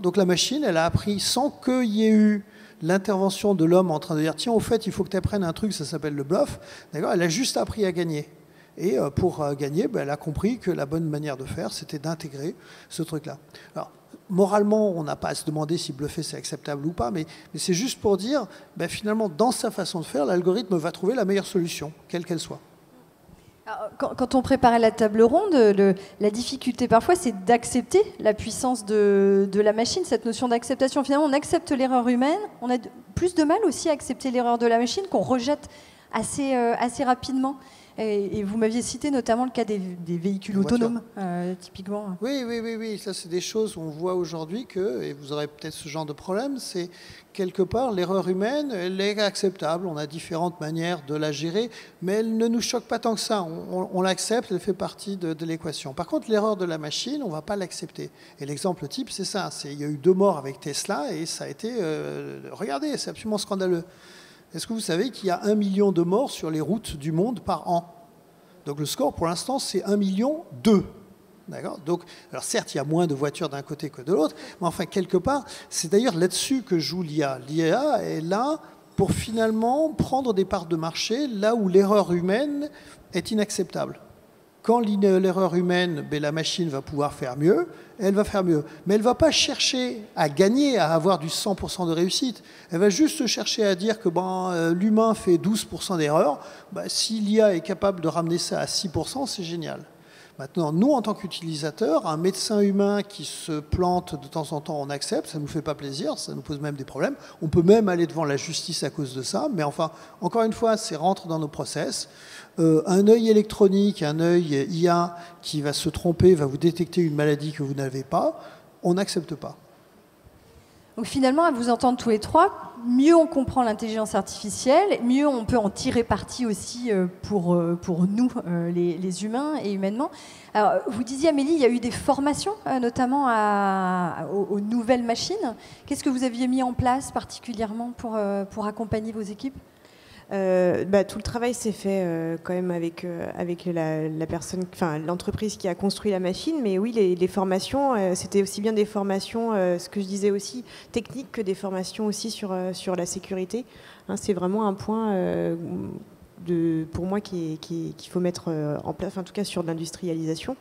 Donc la machine, elle a appris sans qu'il y ait eu l'intervention de l'homme en train de dire « Tiens, au fait, il faut que tu apprennes un truc, ça s'appelle le bluff ». Elle a juste appris à gagner. Et pour gagner, elle a compris que la bonne manière de faire, c'était d'intégrer ce truc-là. Alors, moralement, on n'a pas à se demander si bluffer, c'est acceptable ou pas, mais c'est juste pour dire, finalement, dans sa façon de faire, l'algorithme va trouver la meilleure solution, quelle qu'elle soit. Alors, quand on préparait la table ronde, la difficulté parfois, c'est d'accepter la puissance de la machine, cette notion d'acceptation. Finalement, on accepte l'erreur humaine, on a plus de mal aussi à accepter l'erreur de la machine qu'on rejette assez rapidement. Et vous m'aviez cité notamment le cas des véhicules autonomes, typiquement. Oui. Ça, c'est des choses où on voit aujourd'hui que, et vous aurez peut-être ce genre de problème, c'est quelque part l'erreur humaine, elle est acceptable. On a différentes manières de la gérer, mais elle ne nous choque pas tant que ça. On l'accepte, elle fait partie de l'équation. Par contre, l'erreur de la machine, on ne va pas l'accepter. Et l'exemple type, c'est ça. Il y a eu 2 morts avec Tesla et ça a été... regardez, c'est absolument scandaleux. Est-ce que vous savez qu'il y a 1 million de morts sur les routes du monde par an? Donc le score, pour l'instant, c'est 1,2 million. D'accord? Donc, alors certes, il y a moins de voitures d'un côté que de l'autre, mais enfin, quelque part, c'est d'ailleurs là-dessus que joue l'IA. L'IA est là pour finalement prendre des parts de marché là où l'erreur humaine est inacceptable. Quand l'erreur humaine, la machine va pouvoir faire mieux, elle va faire mieux. Mais elle ne va pas chercher à gagner, à avoir du 100% de réussite. Elle va juste chercher à dire que l'humain fait 12% d'erreurs. Si l'IA est capable de ramener ça à 6%, c'est génial. Maintenant, nous, en tant qu'utilisateurs, un médecin humain qui se plante de temps en temps, on accepte, ça ne nous fait pas plaisir, ça nous pose même des problèmes. On peut même aller devant la justice à cause de ça, mais enfin, encore une fois, c'est rentre dans nos process. Un œil électronique, un œil IA qui va se tromper, va vous détecter une maladie que vous n'avez pas, on n'accepte pas. Donc finalement, à vous entendre tous les trois, mieux on comprend l'intelligence artificielle, mieux on peut en tirer parti aussi pour nous, les humains et humainement. Alors, vous disiez, Amélie, il y a eu des formations, notamment aux nouvelles machines. Qu'est-ce que vous aviez mis en place particulièrement pour accompagner vos équipes ? Tout le travail s'est fait quand même avec la personne, enfin l'entreprise qui a construit la machine, mais oui, les formations, c'était aussi bien des formations, ce que je disais aussi, techniques, que des formations aussi sur la sécurité. C'est vraiment un point pour moi qu'il faut mettre en place, en tout cas sur l'industrialisation.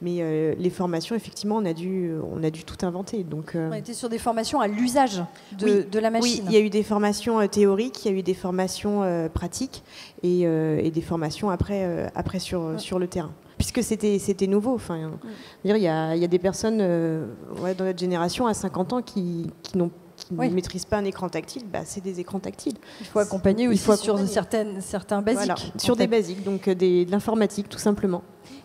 Mais les formations, effectivement, on a dû tout inventer. Donc, on était sur des formations à l'usage de la machine. Oui, il y a eu des formations théoriques, il y a eu des formations pratiques et des formations après sur le terrain. Puisque c'était nouveau. Enfin, il y a des personnes dans notre génération à 50 ans qui ne maîtrisent pas un écran tactile, c'est des écrans tactiles. Il faut accompagner aussi sur certains basiques. Voilà, sur des basiques, donc de l'informatique tout simplement.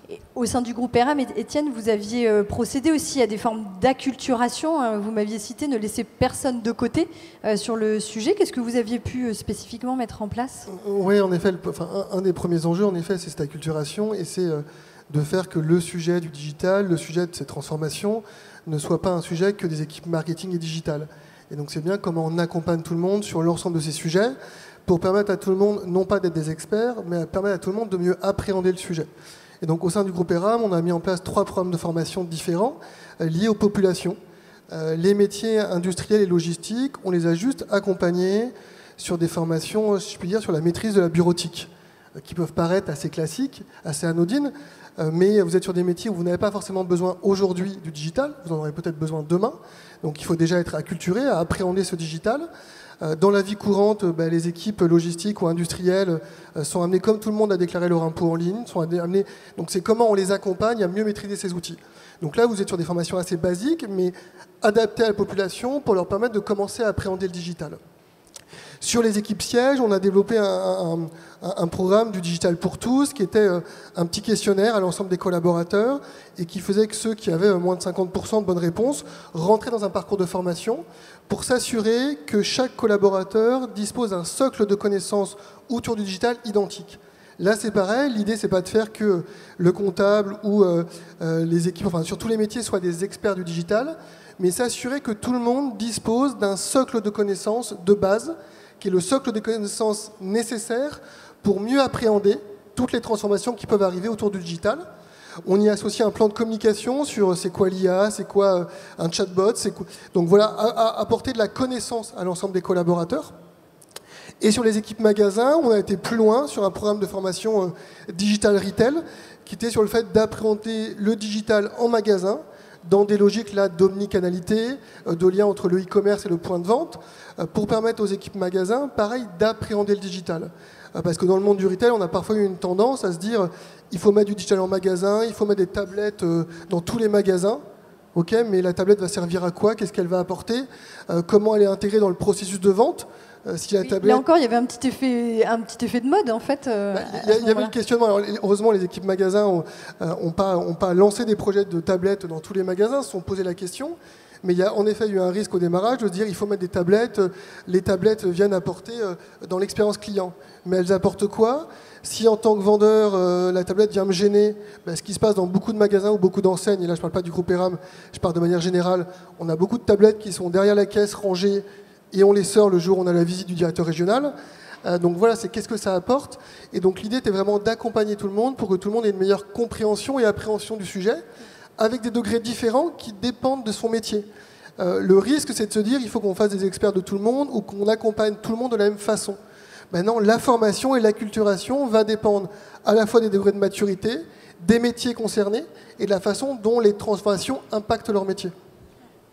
Et au sein du groupe ERAM, Étienne, vous aviez procédé aussi à des formes d'acculturation. Vous m'aviez cité ne laisser personne de côté sur le sujet. Qu'est-ce que vous aviez pu spécifiquement mettre en place ? Oui, en effet, un des premiers enjeux, en effet, c'est cette acculturation et c'est de faire que le sujet du digital, le sujet de ces transformations, ne soit pas un sujet que des équipes marketing et digital. Et donc c'est bien comment on accompagne tout le monde sur l'ensemble de ces sujets pour permettre à tout le monde, non pas d'être des experts, mais permettre à tout le monde de mieux appréhender le sujet. Et donc au sein du groupe ERAM, on a mis en place 3 programmes de formation différents liés aux populations. Les métiers industriels et logistiques, on les a juste accompagnés sur des formations, si je puis dire, sur la maîtrise de la bureautique, qui peuvent paraître assez classiques, assez anodines, mais vous êtes sur des métiers où vous n'avez pas forcément besoin aujourd'hui du digital, vous en aurez peut-être besoin demain, donc il faut déjà être acculturé à appréhender ce digital. Dans la vie courante, les équipes logistiques ou industrielles sont amenées, comme tout le monde, à déclarer leur impôt en ligne. Donc c'est comment on les accompagne à mieux maîtriser ces outils. Donc là, vous êtes sur des formations assez basiques, mais adaptées à la population pour leur permettre de commencer à appréhender le digital. Sur les équipes sièges, on a développé un programme du Digital pour tous, qui était un petit questionnaire à l'ensemble des collaborateurs et qui faisait que ceux qui avaient moins de 50% de bonnes réponses rentraient dans un parcours de formation pour s'assurer que chaque collaborateur dispose d'un socle de connaissances autour du digital identique. Là, c'est pareil, l'idée, c'est pas de faire que le comptable ou les équipes, enfin sur tous les métiers, soient des experts du digital, mais s'assurer que tout le monde dispose d'un socle de connaissances de base, qui est le socle de connaissances nécessaire pour mieux appréhender toutes les transformations qui peuvent arriver autour du digital. On y associe un plan de communication sur c'est quoi l'IA, c'est quoi un chatbot. Donc voilà, apporter de la connaissance à l'ensemble des collaborateurs. Et sur les équipes magasins, on a été plus loin sur un programme de formation digital retail qui était sur le fait d'appréhender le digital en magasin dans des logiques là d'omnicanalité, de lien entre le e-commerce et le point de vente, pour permettre aux équipes magasins, pareil, d'appréhender le digital. Parce que dans le monde du retail, on a parfois eu une tendance à se dire il faut mettre du digital en magasin, il faut mettre des tablettes dans tous les magasins. Ok, mais la tablette va servir à quoi? Qu'est-ce qu'elle va apporter? Comment elle est intégrée dans le processus de vente? Si la tablette... Là encore, il y avait un petit effet de mode, en fait. Il y avait le questionnement. Alors, heureusement, les équipes magasins n'ont pas lancé des projets de tablettes dans tous les magasins, se sont posé la question. Mais il y a en effet eu un risque au démarrage de se dire il faut mettre des tablettes. Les tablettes viennent apporter dans l'expérience client. Mais elles apportent quoi? Si en tant que vendeur, la tablette vient me gêner, ce qui se passe dans beaucoup de magasins ou beaucoup d'enseignes, et là je ne parle pas du groupe ERAM, je parle de manière générale, on a beaucoup de tablettes qui sont derrière la caisse rangées et on les sort le jour où on a la visite du directeur régional. Donc voilà, c'est qu'est-ce que ça apporte. Et donc l'idée était vraiment d'accompagner tout le monde pour que tout le monde ait une meilleure compréhension et appréhension du sujet, avec des degrés différents qui dépendent de son métier. Le risque, c'est de se dire il faut qu'on fasse des experts de tout le monde ou qu'on accompagne tout le monde de la même façon. Maintenant, la formation et l'acculturation va dépendre à la fois des degrés de maturité, des métiers concernés et de la façon dont les transformations impactent leur métier.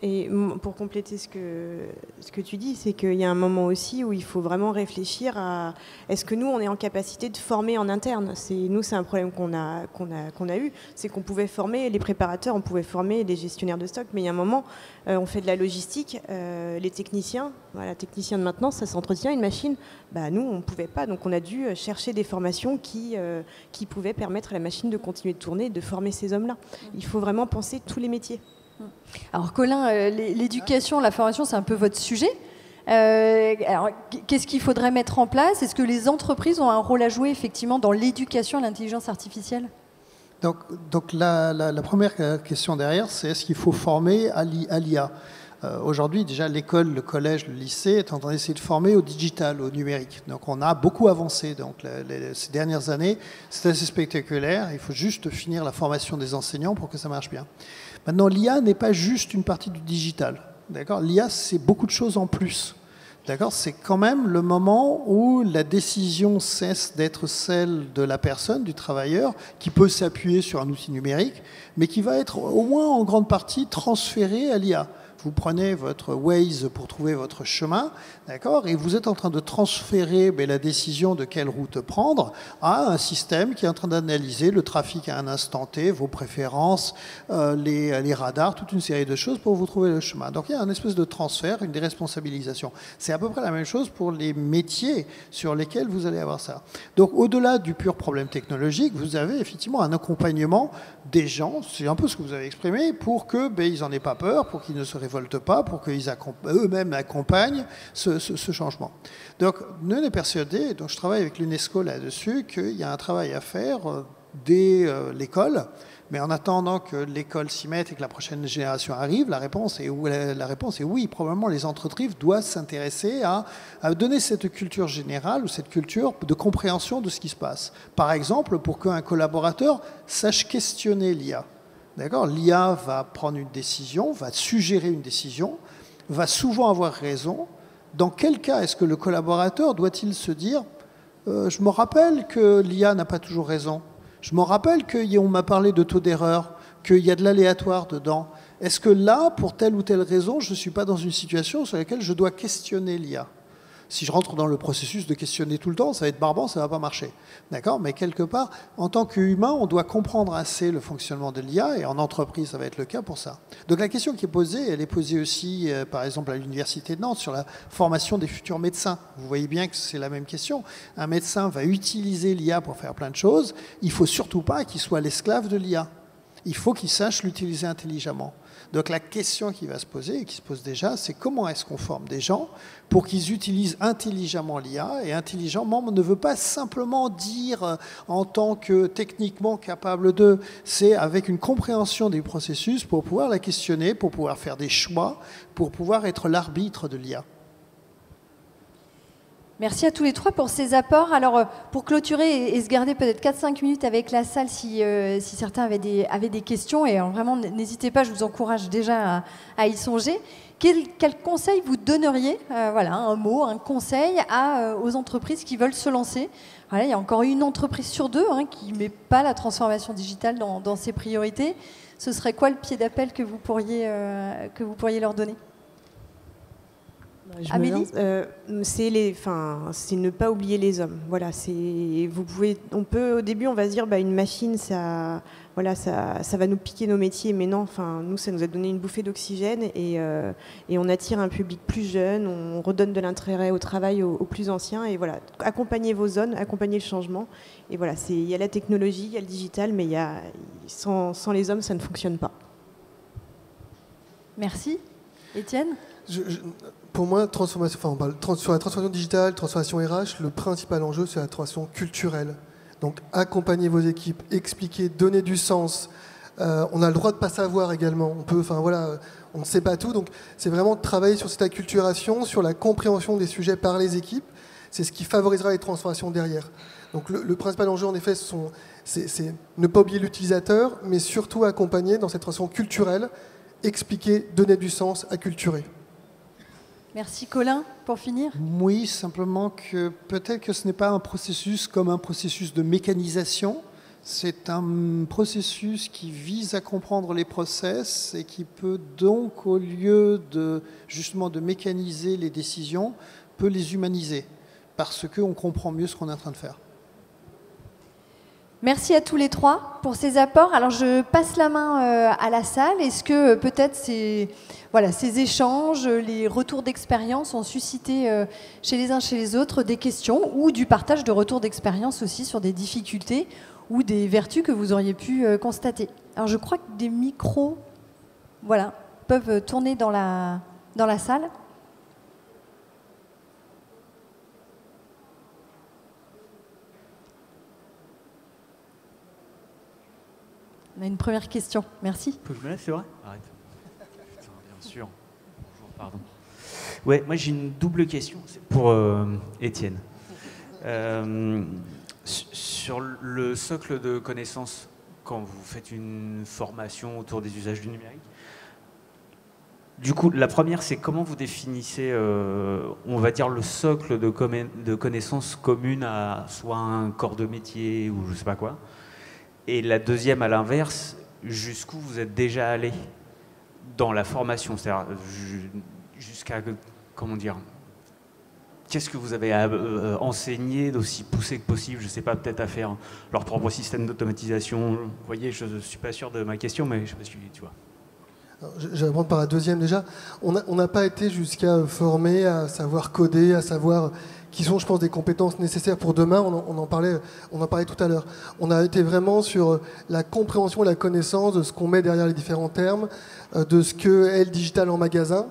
Et pour compléter ce que tu dis, c'est qu'il y a un moment aussi où il faut vraiment réfléchir à est-ce que nous, on est en capacité de former en interne. Nous, c'est un problème qu'on a eu, c'est qu'on pouvait former les préparateurs, on pouvait former les gestionnaires de stock, mais il y a un moment, on fait de la logistique, les techniciens, voilà, technicien de maintenance, ça s'entretient une machine, nous, on ne pouvait pas, donc on a dû chercher des formations qui pouvaient permettre à la machine de continuer de tourner et de former ces hommes-là. Il faut vraiment penser tous les métiers. Alors Colin, l'éducation, la formation, c'est un peu votre sujet. Alors, qu'est-ce qu'il faudrait mettre en place? Est-ce que les entreprises ont un rôle à jouer effectivement dans l'éducation à l'intelligence artificielle? Donc la première question derrière, c'est est-ce qu'il faut former à l'IA? Aujourd'hui, déjà, l'école, le collège, le lycée est en train d'essayer de former au digital, au numérique. Donc, on a beaucoup avancé. Donc, ces dernières années, c'est assez spectaculaire. Il faut juste finir la formation des enseignants pour que ça marche bien. Maintenant, l'IA n'est pas juste une partie du digital. D'accord ? L'IA, c'est beaucoup de choses en plus. D'accord ? C'est quand même le moment où la décision cesse d'être celle de la personne, du travailleur, qui peut s'appuyer sur un outil numérique, mais qui va être au moins en grande partie transférée à l'IA. Vous prenez votre Waze pour trouver votre chemin, d'accord, et vous êtes en train de transférer la décision de quelle route prendre à un système qui est en train d'analyser le trafic à un instant T, vos préférences, les radars, toute une série de choses pour vous trouver le chemin. Donc il y a un espèce de transfert, une déresponsabilisation. C'est à peu près la même chose pour les métiers sur lesquels vous allez avoir ça. Donc au-delà du pur problème technologique, vous avez effectivement un accompagnement des gens, c'est un peu ce que vous avez exprimé, pour que ils n'en aient pas peur, pour qu'ils ne se révoltent pas, pour qu'ils eux-mêmes accompagnent ce changement. Donc, nous, on est persuadés, donc je travaille avec l'UNESCO là-dessus, qu'il y a un travail à faire dès l'école, mais en attendant que l'école s'y mette et que la prochaine génération arrive, la réponse est oui. Probablement, les entreprises doivent s'intéresser à donner cette culture générale ou cette culture de compréhension de ce qui se passe. Par exemple, pour qu'un collaborateur sache questionner l'IA. D'accord ? L'IA va prendre une décision, va suggérer une décision, va souvent avoir raison. Dans quel cas est-ce que le collaborateur doit-il se dire je me rappelle que l'IA n'a pas toujours raison. Je me rappelle qu'on m'a parlé de taux d'erreur, qu'il y a de l'aléatoire dedans. Est-ce que là, pour telle ou telle raison, je ne suis pas dans une situation sur laquelle je dois questionner l'IA ? Si je rentre dans le processus de questionner tout le temps, ça va être barbant, ça ne va pas marcher. D'accord ? Mais quelque part, en tant qu'humain, on doit comprendre assez le fonctionnement de l'IA, et en entreprise, ça va être le cas pour ça. Donc la question qui est posée, elle est posée aussi, par exemple, à l'Université de Nantes, sur la formation des futurs médecins. Vous voyez bien que c'est la même question. Un médecin va utiliser l'IA pour faire plein de choses. Il ne faut surtout pas qu'il soit l'esclave de l'IA. Il faut qu'il sache l'utiliser intelligemment. Donc la question qui va se poser, et qui se pose déjà, c'est comment est-ce qu'on forme des gens pour qu'ils utilisent intelligemment l'IA. Et intelligemment ne veut pas simplement dire en tant que techniquement capable de, c'est avec une compréhension des processus pour pouvoir la questionner, pour pouvoir faire des choix, pour pouvoir être l'arbitre de l'IA. Merci à tous les trois pour ces apports. Alors, pour clôturer et se garder peut-être 4-5 minutes avec la salle, si certains avaient des questions, et vraiment, n'hésitez pas, je vous encourage déjà à y songer. Quel conseil vous donneriez, voilà, un mot, un conseil aux entreprises qui veulent se lancer? Voilà, il y a encore une entreprise sur deux qui ne met pas la transformation digitale dans ses priorités. Ce serait quoi le pied d'appel que vous pourriez leur donner? Amélie, c'est ne pas oublier les hommes. Voilà, au début, on va se dire, une machine, ça va nous piquer nos métiers, mais non. Nous, ça nous a donné une bouffée d'oxygène et on attire un public plus jeune, on redonne de l'intérêt au travail aux plus anciens. Et voilà, accompagnez vos zones, accompagnez le changement. Et voilà, il y a la technologie, il y a le digital, mais sans les hommes, ça ne fonctionne pas. Merci. Étienne? Pour moi, sur la transformation digitale, transformation RH, le principal enjeu, c'est la transformation culturelle. Donc, accompagnez vos équipes, expliquez, donnez du sens. On a le droit de ne pas savoir également. On ne sait pas tout. Donc, c'est vraiment de travailler sur cette acculturation, sur la compréhension des sujets par les équipes. C'est ce qui favorisera les transformations derrière. Donc, le principal enjeu, en effet, c'est ne pas oublier l'utilisateur, mais surtout accompagner dans cette transformation culturelle, expliquer, donner du sens, acculturer. Merci. Colin, pour finir? Oui, simplement que peut-être que ce n'est pas un processus comme un processus de mécanisation. C'est un processus qui vise à comprendre les process et qui peut donc, au lieu justement de mécaniser les décisions, peut les humaniser parce qu'on comprend mieux ce qu'on est en train de faire. Merci à tous les trois pour ces apports. Alors, je passe la main à la salle. Est-ce que peut-être ces échanges, les retours d'expérience ont suscité chez les uns, chez les autres, des questions ou du partage de retours d'expérience aussi sur des difficultés ou des vertus que vous auriez pu constater? Alors, je crois que des micros peuvent tourner dans la salle. On a une première question. Merci. Faut que je me lève, c'est vrai? Arrête. Putain, bien sûr. Bonjour, pardon. Ouais, moi j'ai une double question. C'est pour Étienne. Sur le socle de connaissances, quand vous faites une formation autour des usages du numérique, du coup, la première, c'est comment vous définissez, on va dire, le socle de connaissances communes à soit un corps de métier ou je sais pas quoi. Et la deuxième, à l'inverse, jusqu'où vous êtes déjà allé dans la formation, c'est-à-dire jusqu'à, comment dire, qu'est-ce que vous avez enseigné d'aussi poussé que possible, je ne sais pas, peut-être à faire leur propre système d'automatisation. Vous voyez, je ne suis pas sûr de ma question, mais je ne sais pas si tu vois. Je vais répondre par la deuxième déjà. On n'a pas été jusqu'à former, à savoir coder, à savoir qui sont, je pense, des compétences nécessaires pour demain. On en parlait tout à l'heure. On a été vraiment sur la compréhension et la connaissance de ce qu'on met derrière les différents termes, de ce qu'est le digital en magasin.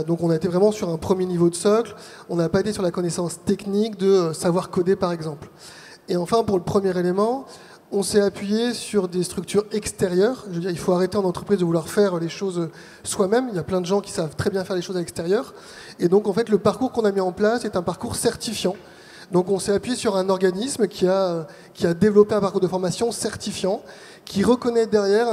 Donc on a été vraiment sur un premier niveau de socle. On n'a pas été sur la connaissance technique de savoir coder, par exemple. Et enfin, pour le premier élément, on s'est appuyé sur des structures extérieures. Je veux dire, il faut arrêter en entreprise de vouloir faire les choses soi-même. Il y a plein de gens qui savent très bien faire les choses à l'extérieur. Et donc, en fait, le parcours qu'on a mis en place est un parcours certifiant. Donc, on s'est appuyé sur un organisme qui a développé un parcours de formation certifiant, qui reconnaît derrière,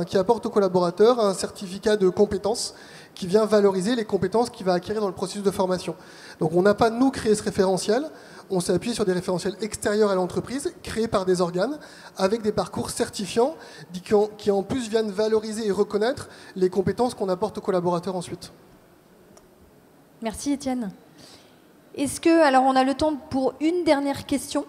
qui apporte aux collaborateurs un certificat de compétences qui vient valoriser les compétences qu'il va acquérir dans le processus de formation. Donc, on n'a pas, nous, créé ce référentiel. On s'est appuyé sur des référentiels extérieurs à l'entreprise, créés par des organes, avec des parcours certifiants qui en plus viennent valoriser et reconnaître les compétences qu'on apporte aux collaborateurs ensuite. Merci Étienne. Alors on a le temps pour une dernière question.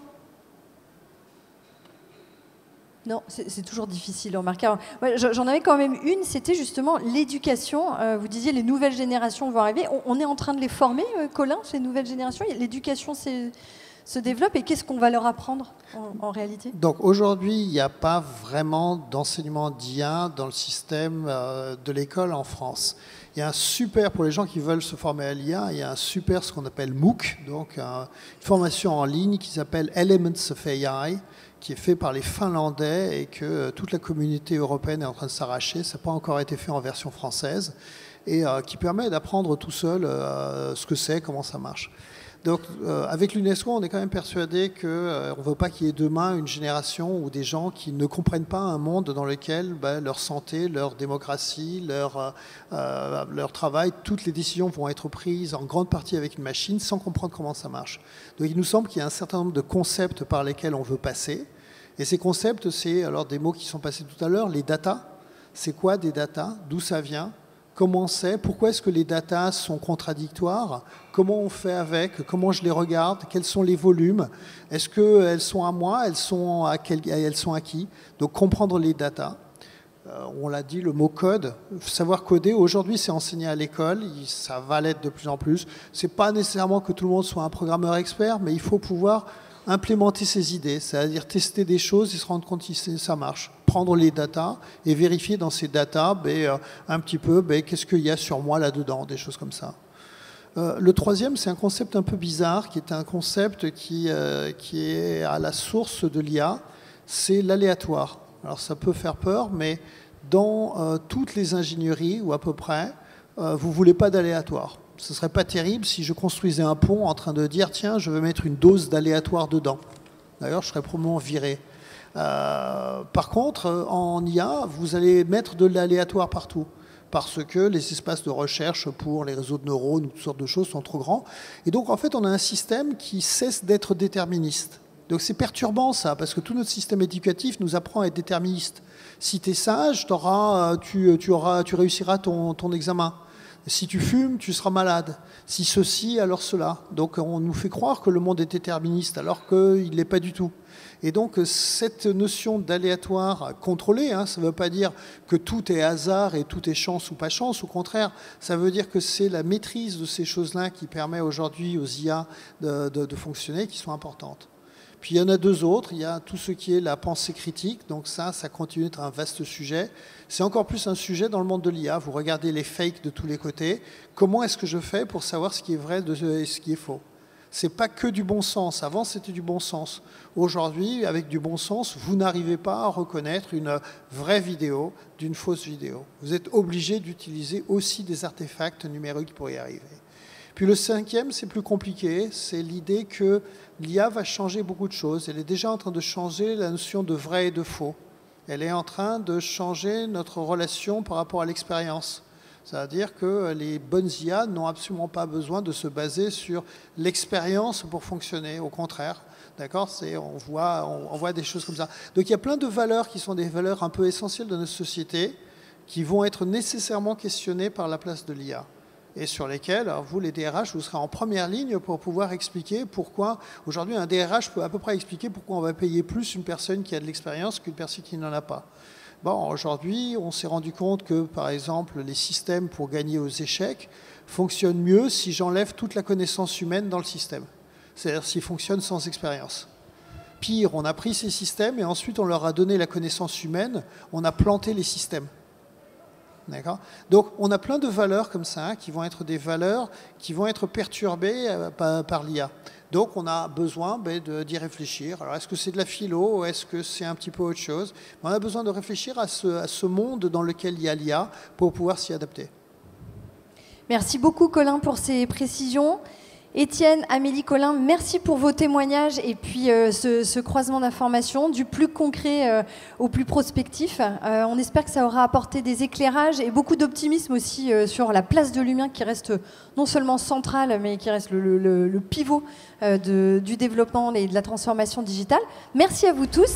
Non, c'est toujours difficile, remarquez. Ouais, j'en avais quand même une, c'était justement l'éducation. Vous disiez les nouvelles générations vont arriver. On est en train de les former, Colin, ces nouvelles générations. L'éducation se développe et qu'est-ce qu'on va leur apprendre en réalité? Donc aujourd'hui, il n'y a pas vraiment d'enseignement d'IA dans le système de l'école en France. Il y a un super, pour les gens qui veulent se former à l'IA, il y a un super, ce qu'on appelle MOOC, donc une formation en ligne qui s'appelle Elements of AI, qui est fait par les Finlandais et que toute la communauté européenne est en train de s'arracher. Ça n'a pas encore été fait en version française et qui permet d'apprendre tout seul ce que c'est, comment ça marche. Donc, avec l'UNESCO, on est quand même persuadé qu'on ne veut pas qu'il y ait demain une génération ou des gens qui ne comprennent pas un monde dans lequel leur santé, leur démocratie, leur travail, toutes les décisions vont être prises en grande partie avec une machine sans comprendre comment ça marche. Donc, il nous semble qu'il y a un certain nombre de concepts par lesquels on veut passer. Et ces concepts, c'est alors des mots qui sont passés tout à l'heure, les data. C'est quoi des data? D'où ça vient? Comment c'est? Pourquoi est-ce que les datas sont contradictoires? Comment on fait avec? Comment je les regarde? Quels sont les volumes? Est-ce qu'elles sont à moi? Elles sont à qui? Donc comprendre les datas. On l'a dit, le mot code, savoir coder, aujourd'hui c'est enseigné à l'école, ça va l'être de plus en plus. C'est pas nécessairement que tout le monde soit un programmeur expert, mais il faut pouvoir implémenter ses idées, c'est-à-dire tester des choses et se rendre compte si ça marche. Prendre les datas et vérifier dans ces datas un petit peu qu'est-ce qu'il y a sur moi là-dedans, des choses comme ça. Le troisième, c'est un concept un peu bizarre, qui est un concept qui est à la source de l'IA, c'est l'aléatoire. Alors ça peut faire peur, mais dans toutes les ingénieries, ou à peu près, vous ne voulez pas d'aléatoire. Ce ne serait pas terrible si je construisais un pont en train de dire « tiens, je vais mettre une dose d'aléatoire dedans ». D'ailleurs, je serais probablement viré. Par contre, en IA, vous allez mettre de l'aléatoire partout, parce que les espaces de recherche pour les réseaux de neurones ou toutes sortes de choses sont trop grands. Et donc, en fait, on a un système qui cesse d'être déterministe. Donc c'est perturbant ça, parce que tout notre système éducatif nous apprend à être déterministe. Si tu es sage, tu réussiras ton examen. Si tu fumes, tu seras malade. Si ceci, alors cela. Donc on nous fait croire que le monde est déterministe, alors qu'il ne l'est pas du tout. Et donc cette notion d'aléatoire contrôlé, ça ne veut pas dire que tout est hasard et tout est chance ou pas chance. Au contraire, ça veut dire que c'est la maîtrise de ces choses-là qui permet aujourd'hui aux IA de fonctionner, qui sont importantes. Puis il y en a deux autres, il y a tout ce qui est la pensée critique, donc ça continue d'être un vaste sujet. C'est encore plus un sujet dans le monde de l'IA, vous regardez les fakes de tous les côtés, comment est-ce que je fais pour savoir ce qui est vrai et ce qui est faux? C'est pas que du bon sens, avant c'était du bon sens. Aujourd'hui, avec du bon sens, vous n'arrivez pas à reconnaître une vraie vidéo d'une fausse vidéo. Vous êtes obligé d'utiliser aussi des artefacts numériques pour y arriver. Puis le cinquième, c'est plus compliqué, c'est l'idée que l'IA va changer beaucoup de choses. Elle est déjà en train de changer la notion de vrai et de faux. Elle est en train de changer notre relation par rapport à l'expérience. C'est-à-dire que les bonnes IA n'ont absolument pas besoin de se baser sur l'expérience pour fonctionner. Au contraire, d'accord, on voit des choses comme ça. Donc il y a plein de valeurs qui sont des valeurs un peu essentielles de notre société qui vont être nécessairement questionnées par la place de l'IA. Et sur lesquels, alors vous, les DRH, vous serez en première ligne pour pouvoir expliquer pourquoi, aujourd'hui, un DRH peut à peu près expliquer pourquoi on va payer plus une personne qui a de l'expérience qu'une personne qui n'en a pas. Bon, aujourd'hui, on s'est rendu compte que, par exemple, les systèmes pour gagner aux échecs fonctionnent mieux si j'enlève toute la connaissance humaine dans le système. C'est-à-dire s'ils fonctionnent sans expérience. Pire, on a pris ces systèmes et ensuite on leur a donné la connaissance humaine, on a planté les systèmes. Donc on a plein de valeurs comme ça qui vont être des valeurs qui vont être perturbées par l'IA. Donc on a besoin d'y réfléchir. Alors est-ce que c'est de la philo ou est-ce que c'est un petit peu autre chose? On a besoin de réfléchir à ce monde dans lequel il y a l'IA pour pouvoir s'y adapter. Merci beaucoup Colin pour ces précisions. Étienne, Amélie, Colin, merci pour vos témoignages et puis ce croisement d'informations, du plus concret au plus prospectif. On espère que ça aura apporté des éclairages et beaucoup d'optimisme aussi sur la place de l'humain qui reste non seulement centrale, mais qui reste le pivot du développement et de la transformation digitale. Merci à vous tous.